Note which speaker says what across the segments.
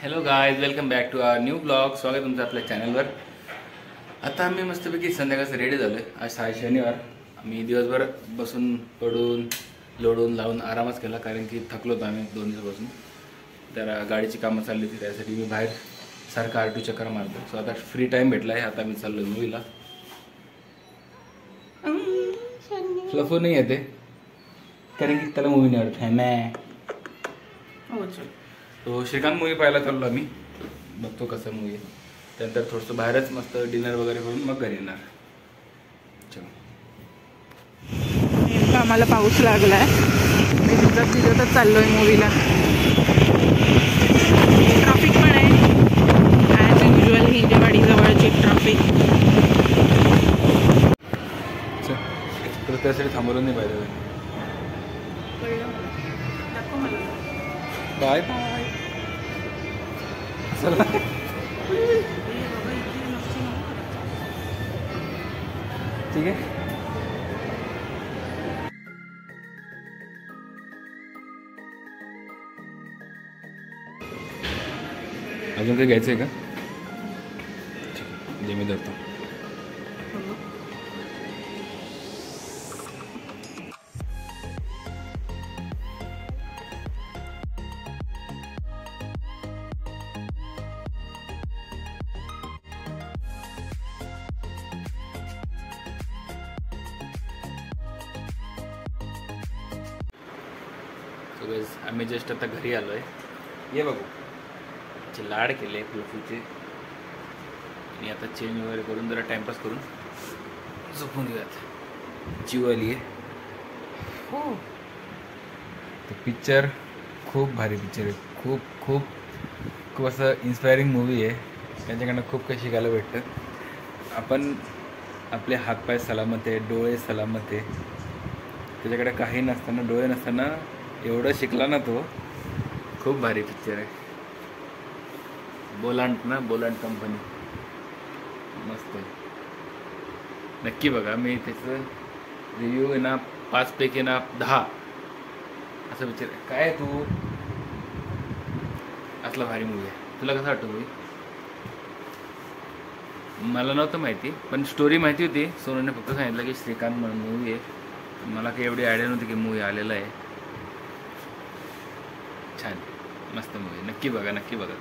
Speaker 1: Hello guys, welcome back to our new blog. स्वागत तुमचं आपल्या चॅनलवर. आता आम्ही मस्तपैकी संध्याकाळचं रेडी झालो आहे. आज शनिवार. आम्ही दिवसभर बसून पडून लोडून लावून आरामच केला, कारण की थकलो होतो आम्ही 2 दिवसापासून. तर गाडीची कामं चालली होती, त्यासाठी मी बाहेर सारखा R2 चक्कर मारतो. सो आता फ्री टाईम भेटला आहे, आता मी चाललो मूवीला. फ्लफो नाही येते, कारण की त्याला मूवी नाही आवडत. तो श्रीकांत मूवी पाहायला चाललो आम्ही. बघतो कसं मूवी आहे. त्यानंतर थोडंसं बाहेरच मस्त डिनर वगैरे करून मग घरी येणार. चलो.
Speaker 2: आम्हाला पाऊस लागलाय. मी भिजतच चाललोय मूवीला. ट्रॅफिक पण आहे ॲज युजल. हिंजेवाडी जवळची ट्रॅफिक.
Speaker 1: तर त्यासाठी थांबवलं नाही पाहिजे. Bye bye. चला. ठीक आहे. अजून काही घ्यायचं आहे का? जे मी धरतो. आम्ही जस्ट आता घरी आलो आहे. ये बघू लाड केले फ्लफूचे. आणि आता चेंज वगैरे करून जरा टाइमपास करून झोपून घेऊयात. जीव आली आहे. हो. तो पिक्चर खूप भारी पिक्चर आहे. खूप खूप खूप असं इन्स्पायरिंग मूवी आहे. त्यांच्याकडनं खूप काही शिकायला भेटतं. आपण आपले हातपाय सलामत आहे, डोळे सलामत आहे. त्याच्याकडे काही नसताना, डोळे नसताना एवढं शिकला ना तो. खूप भारी पिक्चर आहे. बोलांट ना, बोलांट कंपनी मस्त आहे. नक्की बघा. मी त्याचं रिव्ह्यू आहे ना 5 पैकी ना 10 असं पिक्चर आहे. काय तू असला भारी मूवी आहे. तुला कसं वाटतं मूवी? मला नव्हतं माहिती, पण स्टोरी माहिती होती. सोनूने फक्त सांगितलं की श्रीकांत म्हणून मूवी आहे. मला काही एवढी आयडिया नव्हती की मूवी आलेला आहे. छान मस्त मूवी. नक्की बघा, नक्की बघा.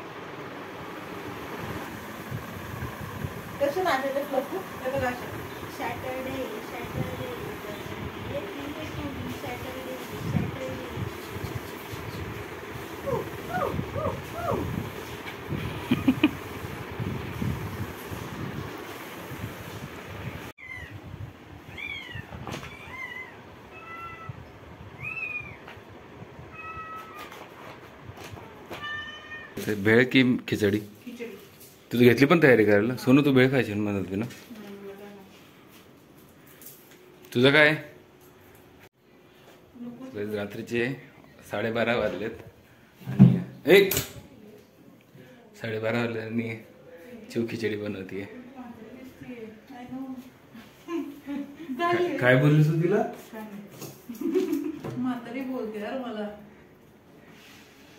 Speaker 1: भेळ की खिचडी? तुझी घेतली पण तयारी करायला. सोनू तू भेळ खायची म्हणत होती ना. तुझं काय? रात्रीचे 12:30 वाजलेत आणि 12:30 वाजले आणि चिव खिचडी बनवतीये. काय बोललीस तू तिला?
Speaker 2: म्हातारी बोलते यार मला.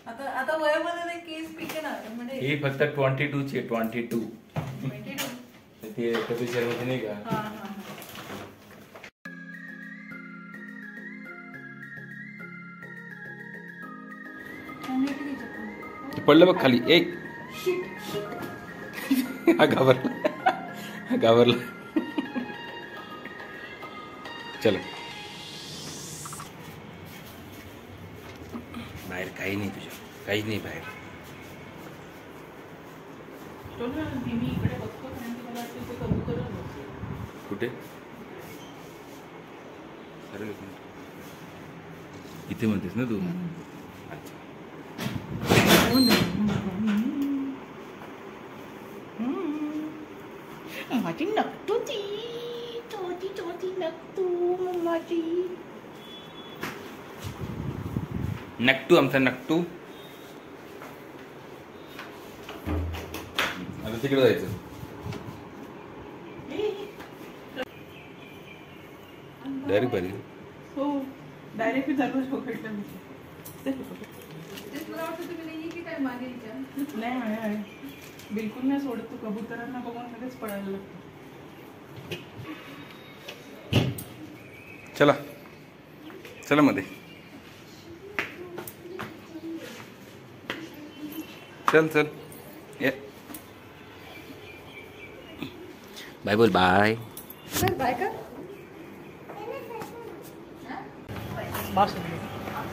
Speaker 2: आता वयामध्ये केस पिके ना म्हणजे
Speaker 1: ही फक्त 22 ची. 22 ते कधी शर्मती नाही का? पडलं बघ खाली. एक घाबरला. चला. बाहेर काही नाही तुझ्या, काहीच नाही बाहेर. कुठे? इथे म्हणतेस ना तू? अच्छा.
Speaker 2: माझी नकटू ती छोटी नकटू माझी.
Speaker 1: नकटू आमचा नकटू. आता तिकडे जायचं. डायरेक्ट पाहिजे.
Speaker 2: हो डायरेक्ट जागोच पकडलं मी.
Speaker 3: मला वाटतं तुम्ही
Speaker 2: नाही आहे बिलकुल नाही सोडत. तू कबुतरांना बघून लगेच पडायला लागतो.
Speaker 1: चला चला मध्ये चल चल ये बाय बोल बाय.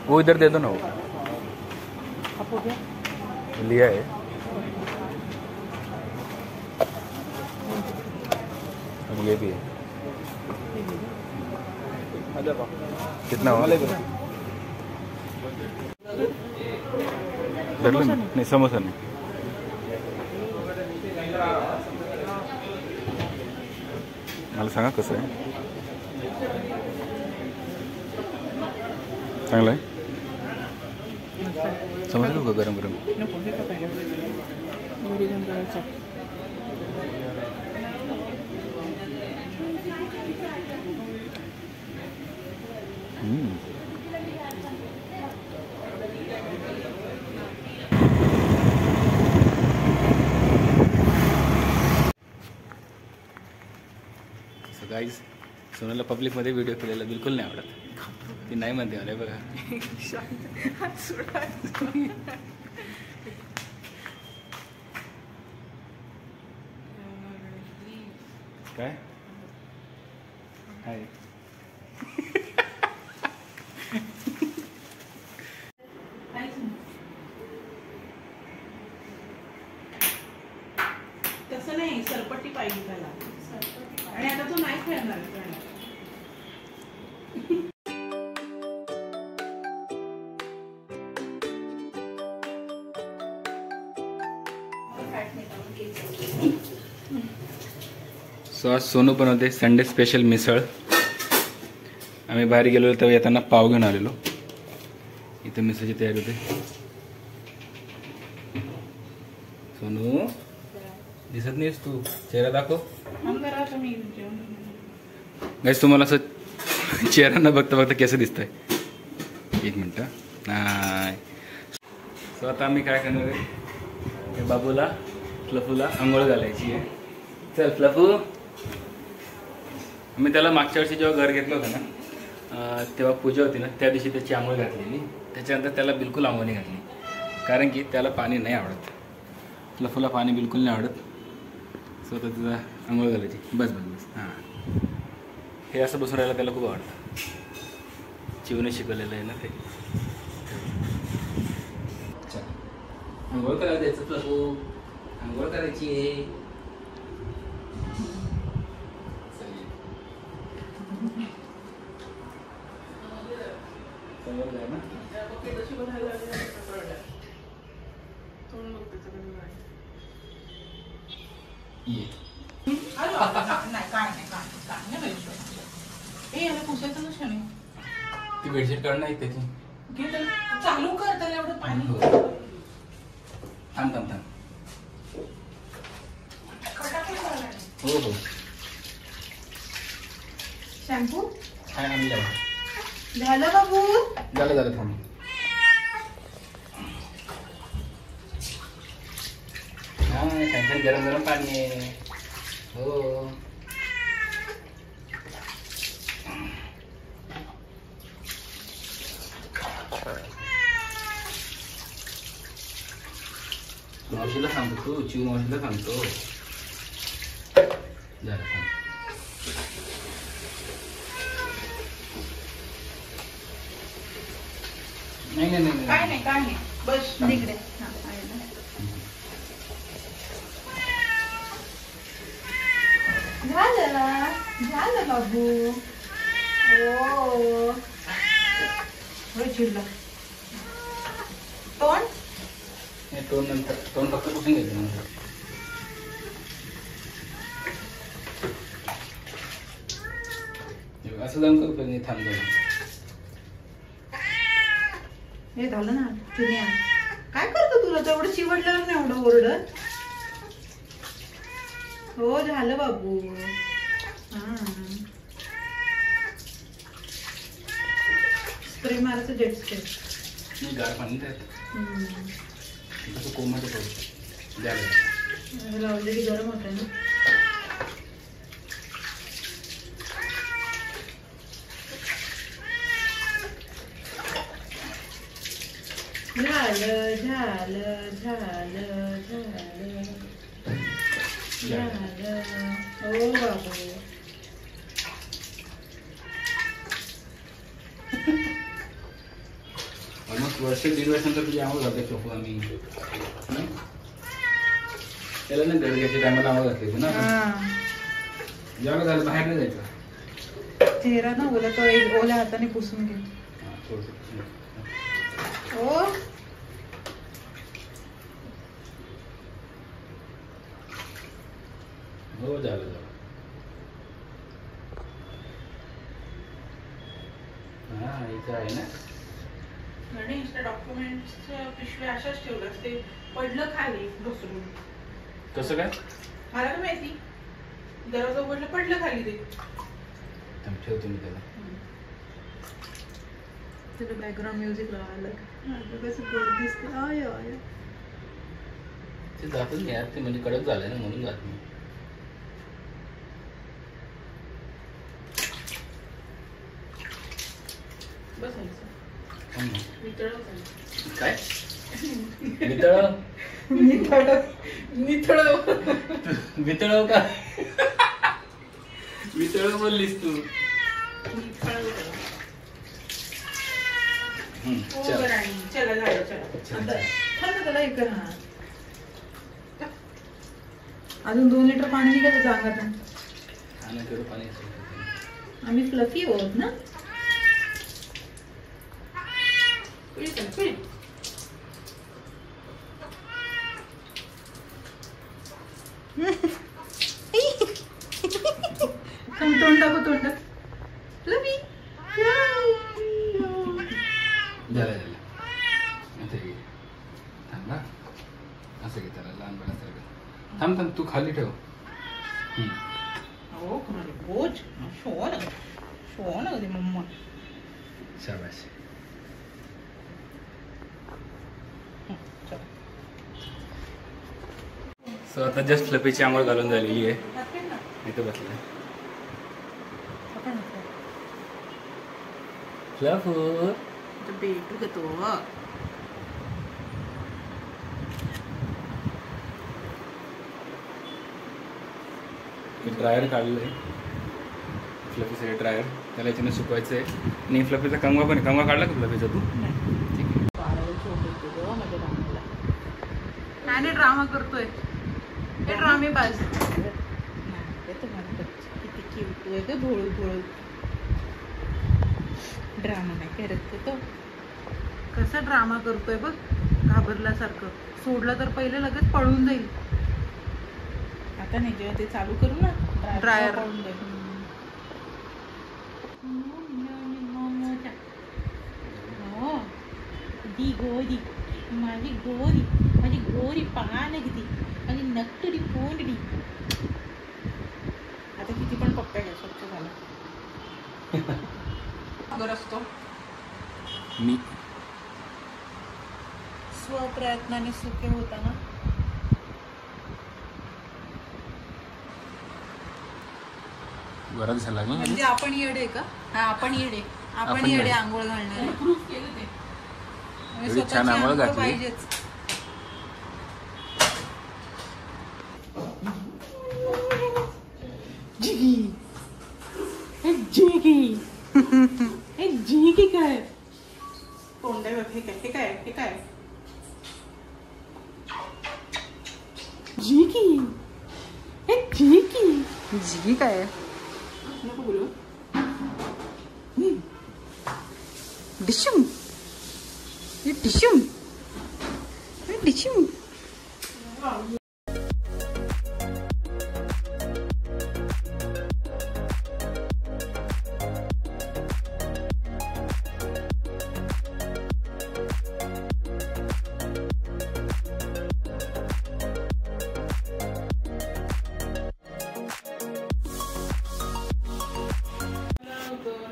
Speaker 1: वो इधर दे दो ना. वो
Speaker 2: आप हो गया
Speaker 1: लिया है. और ये भी है. कितना हुआ? नहीं समोसा नहीं. मला सांगा कसं आहे. चांगलं आहे. समोसा देऊ का गरम गरम?
Speaker 2: नको हे का पाहिजे ओरिजिनल करायचं.
Speaker 1: सो गाईज सोनाला पब्लिकमध्ये व्हिडिओ केलेला बिलकुल नाही आवडत. ती नाही म्हणते मला बघा. काय आहे
Speaker 2: तसं नाही. सरपट्टी पाहिजे त्याला. आणि आता तो नाही खेळणार.
Speaker 1: सो आज सोनू पण होते. संडे स्पेशल मिसळ. आम्ही बाहेर गेलो तेव्हा येताना पाव घेऊन आलेलो. इथे मिसळची तयारी होते. सोनू दिसत नाहीस तू. चेहरा दाखव. गाईस तुम्हाला असं चेहरा न बघता बघता कसं दिसतंय. एक मिनटं. नाही. सो आता आम्ही काय करणार आहे. बाबूला फ्लफूला आंघोळ घालायची आहे. चल फ्लफू. मी त्याला मागच्या वर्षी जेव्हा घर घेतलं होतं ना तेव्हा पूजा होती ना त्या दिवशी त्याची आंघोळ घातलेली. त्याच्यानंतर त्याला बिलकुल आंघोळ नाही घातली. कारण की त्याला पाणी नाही आवडत. फ्लफूला पाणी बिलकुल नाही आवडत. सो तर तुझा आंघोळ घालायची. बस बस बस. हां हे असं बसून राहायला त्याला खूप आवडतं. चिवने शिकवलेलं आहे ना ते. आंघोळ करायला द्यायचं फ्लफू. आंघोळ करायची आहे. ती बेडशीट काढ नाही त्याची.
Speaker 2: चालू कर त्याला एवढं पाणी.
Speaker 1: थांब थांब थांब. हो हो
Speaker 2: शॅम्पू
Speaker 1: काय आणलं
Speaker 2: झालं बाबू.
Speaker 1: झालं झालं. थांब. हां टेन्शन. गरम गरम पाणी आहे. हो मावशीला सांगतो. तू चिव मावशीला सांगतो. झालं थांब. नाही नाही नाही
Speaker 2: काय नाही काय नाही. बस तिकडे. झालं बाबू. ओ चिडला. तोंड
Speaker 1: तोंड नंतर. तोंड फक्त पुसून घ्यायचं नंतर. असं जाऊन करू पण थांब जाऊन.
Speaker 2: हे झालं ना. चुन्या काय करतो तुला तेवढं चिवडल्यावर नाही एवढं ओरडत. हो झालं बाबू. स्प्रे मारायचं. Jet spray.
Speaker 1: गार पाणी त्यात. तसं कोमट ठेवू द्यायला
Speaker 2: ऑलरेडी गरम होत आहे ना. झालं झालं झालं झालं झालं. हो बाबू.
Speaker 1: ऑलमोस्ट वर्ष 1.5 वर्षानंतर तुझी आंघोळ घालते शोकू आम्ही. त्याला ना घर घ्यायच्या टायमाला आंघोळ घातली ना. जेव्हा झालं बाहेर नाही जायचं.
Speaker 2: चेहरा ना ओला तो ओल्या हाताने पुसून घे. हो
Speaker 1: हो झालं झालं. हा इथं आहे ना.
Speaker 2: गणेश डॉक्युमेंट्सच्या पिशव्या अशाच ठेवल्यास ते पडलं खाली घसरून.
Speaker 1: कसं काय?
Speaker 2: मला काय माहिती. दरवाजा उघडलं पडलं खाली ते.
Speaker 1: ठेवतो मी त्याला.
Speaker 2: तिथे बॅकग्राऊंड म्युझिक लावायला कसं गोड दिसते. आय आय
Speaker 1: ते जातच नाही यार. ते म्हणजे कडक झालंय ना म्हणून जात नाही.
Speaker 2: बसायचं.
Speaker 1: काय वितळ वितळ का वितळ बोललीस तू.
Speaker 2: चला झालं चला. त्याला एक करा. अजून 2 लिटर पाणी निघायचं अंगातून.
Speaker 1: पाणी
Speaker 2: आम्ही फ्लफी होत ना. तोंड टाकू तोंड फ्लफी.
Speaker 1: झालं थांबा. असं घे त्याला लहानपणासारखं. थांब थांब तू खाली ठेव.
Speaker 2: हो बोझ शोन शोन होते मम्मा.
Speaker 1: शाबाश. सो आता जस्ट फ्लफीची आंघोळ घालून झालेली आहे. इथं बसलाय फ्लफू.
Speaker 2: भेटू का तो.
Speaker 1: ड्रायर काढलंय फ्लफीसाठी. ड्रायर त्याला याच्याने सुकवायचं आहे. आणि फ्लफीचा कंगवा पण. कंगवा काढला का फ्लफीचा तू? ठीक आहे.
Speaker 2: नाही ड्रामा करतोय. हे ड्रामे बाज.
Speaker 3: किती क्यूट आहे ग. भोळू भोळू ड्रामा नाही करत तो.
Speaker 2: कसा ड्रामा करतोय बघ. घाबरल्यासारखं. सोडलं तर पहिले लगेच पळून जाईल.
Speaker 3: आता नाही जेव्हा ते चालू करू ना
Speaker 2: ड्रायर.
Speaker 3: दी गोरी माझी गोरी माझी गोरी पान किती माझी नकटडी कोंडडी. आता किती पण पप्प्या घ्या स्वच्छ झाला.
Speaker 2: अगर असतो
Speaker 1: मी
Speaker 2: स्वप्रयत्नाने सुखे होताना.
Speaker 1: बराच झाला ना.
Speaker 2: म्हणजे आपण येडे का. हा आपण येडे. आपण येडे आंघोळ घालणार.
Speaker 3: प्रूफ केलं ते.
Speaker 1: एवढी छान आंघोळ घातली.
Speaker 2: पाहिजेच.
Speaker 3: जिगी जिगी हे जिगी काय
Speaker 2: तोंड आहे बघ. हे काय हे काय हे काय.
Speaker 3: जिगी हे जिगी
Speaker 2: जी काय.
Speaker 3: नको बोलू.
Speaker 2: डिशुम डिशुम डिशुम.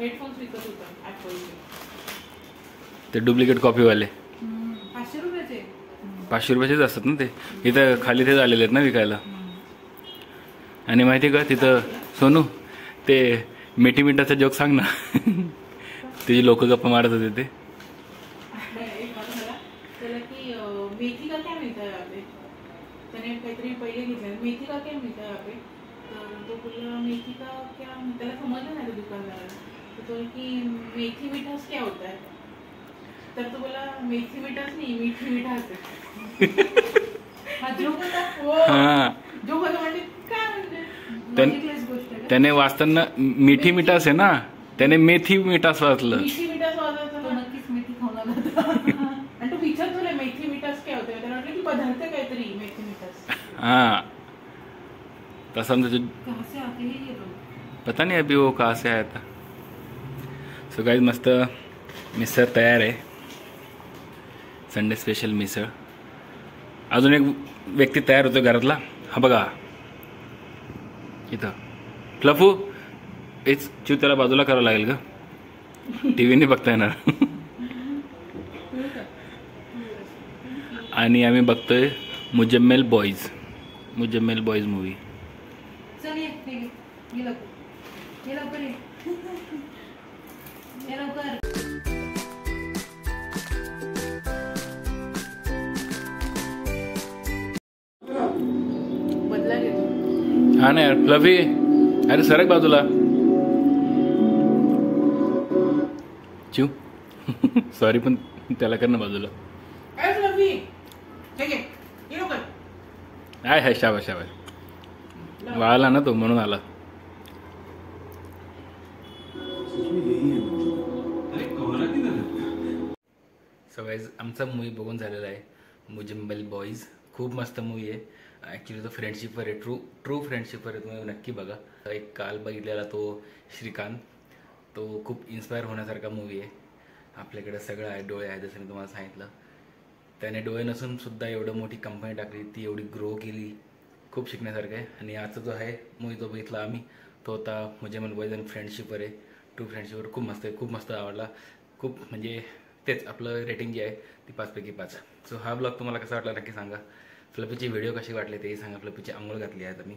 Speaker 3: हेडफोन्स विकत होता ॲपलचे.
Speaker 1: ते डुप्लिकेट कॉपीवाले.
Speaker 3: 500 रुपयाचे.
Speaker 1: 500 रुपयाचेच असतात ना ते. इथं खाली ते आलेले आहेत ना विकायला. आणि माहिती आहे का तिथं सोनू ते मिठी मिठाचा जोक सांग ना. तुझी लोक गप्पा मारत होते ते.
Speaker 3: त्याला की मेथी का क्या मिळतं यहाँ पे, त्याने काहीतरी पहिले घेतलं मेथी का क्या मिळतं यहाँ पे, तर तो बोलला मेथी का क्या, त्याला समजलं नाही दुकानदाराला. तो बोला की मेथी मिठास क्या होता है, तर तो बोला मेथी मिठास नाही मीठी मिठास आहे.
Speaker 2: हा जोक होता.
Speaker 1: हां
Speaker 3: जो होता म्हणजे काय म्हणजे
Speaker 2: लॉजिकलेस गोष्ट आहे का?
Speaker 1: त्याने वाचताना मिठी मिठास आहे ना, त्याने मेथी मिठास वाचलं.
Speaker 3: मीठी मिठास वाजायचं
Speaker 2: तो
Speaker 3: ना.
Speaker 2: नक्कीच मिठी खाऊन आला होता.
Speaker 3: आणि तो विचार तुला मेथी मिठास काय होतं, त्याला वाटलं की पदार्थ काहीतरी मेथी मिठास.
Speaker 1: हाँ तसा मुझे
Speaker 2: कहाँ से आते हैं ये लोग?
Speaker 1: पता नहीं अभी वो कहाँ से आया था. सो गाइस मस्त मिसळ तयार आहे, संडे स्पेशल मिसळ. अजून एक व्यक्ती तयार होतो घरातला. हा बघा इथं फ्लफू. हेच चिव त्याला बाजूला करावं लागेल का, टी व्ही नाही बघता येणार. आणि आम्ही बघतोय मुजम्मेल बॉईज मूवी.
Speaker 2: चल ये लवकर ये लवकर.
Speaker 3: बदला घेतो.
Speaker 1: हा ना यार फ्लफी, अरे सरक बाजूला. चिव सॉरी पण त्याला कर ना बाजूला.
Speaker 3: काय तुला फी ठीक आहे ये लवकर.
Speaker 1: आहे शाबाश शाबाश. वाळला ना तो म्हणून आला. सो गाईज आमचा मूवी बघून झालेला आहे मुजम्मेल बॉईज. खूप मस्त मूवी आहे. ॲक्च्युली तो फ्रेंडशिपवर आहे, ट्रू फ्रेंडशिपवर आहे. तुम्ही नक्की बघा. एक काल बघितलेला तो श्रीकांत, तो खूप इन्स्पायर होण्यासारखा मूवी आहे. आपल्याकडे सगळं आहे, डोळे आहे जसं मी तुम्हाला सांगितलं. त्याने डोळे नसून सुद्धा एवढं मोठी कंपनी टाकली, ती एवढी ग्रो केली. खूप शिकण्यासारखं आहे. आणि आजचा जो आहे मूवी तो बघितला आम्ही, तो होता मुजम्मेल बॉईज आणि फ्रेंडशिपवर आहे, ट्रू फ्रेंडशिपवर. खूप मस्त आहे, खूप मस्त आवडला. खूप म्हणजे तेच आपलं रेटिंग जी आहे ती 5 पैकी 5. सो हा ब्लॉग तुम्हाला कसा वाटला नक्की सांगा. फ्लपीचे व्हिडिओ कसे वाटले तेही सांगा. फ्लपीची आंघोळ घातली आहे मी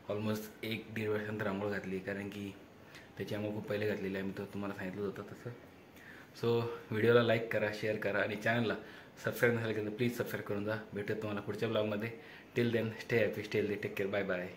Speaker 1: ऑलमोस्ट 1-1.5 वर्षानंतर आंघोळ घातली, कारण की त्याची आंघोळ खूप पहिले घातलेली आहे. मी तर तुम्हाला सांगितलं होतं तसं. सो व्हिडिओला लाईक करा, शेअर करा आणि चॅनलला सबस्क्राईब नसेल तर प्लीज सबस्क्राईब करून जा. भेटूया तुम्हाला पुढच्या ब्लॉगमध्ये. Till then stay happy, stay healthy, take care, bye bye.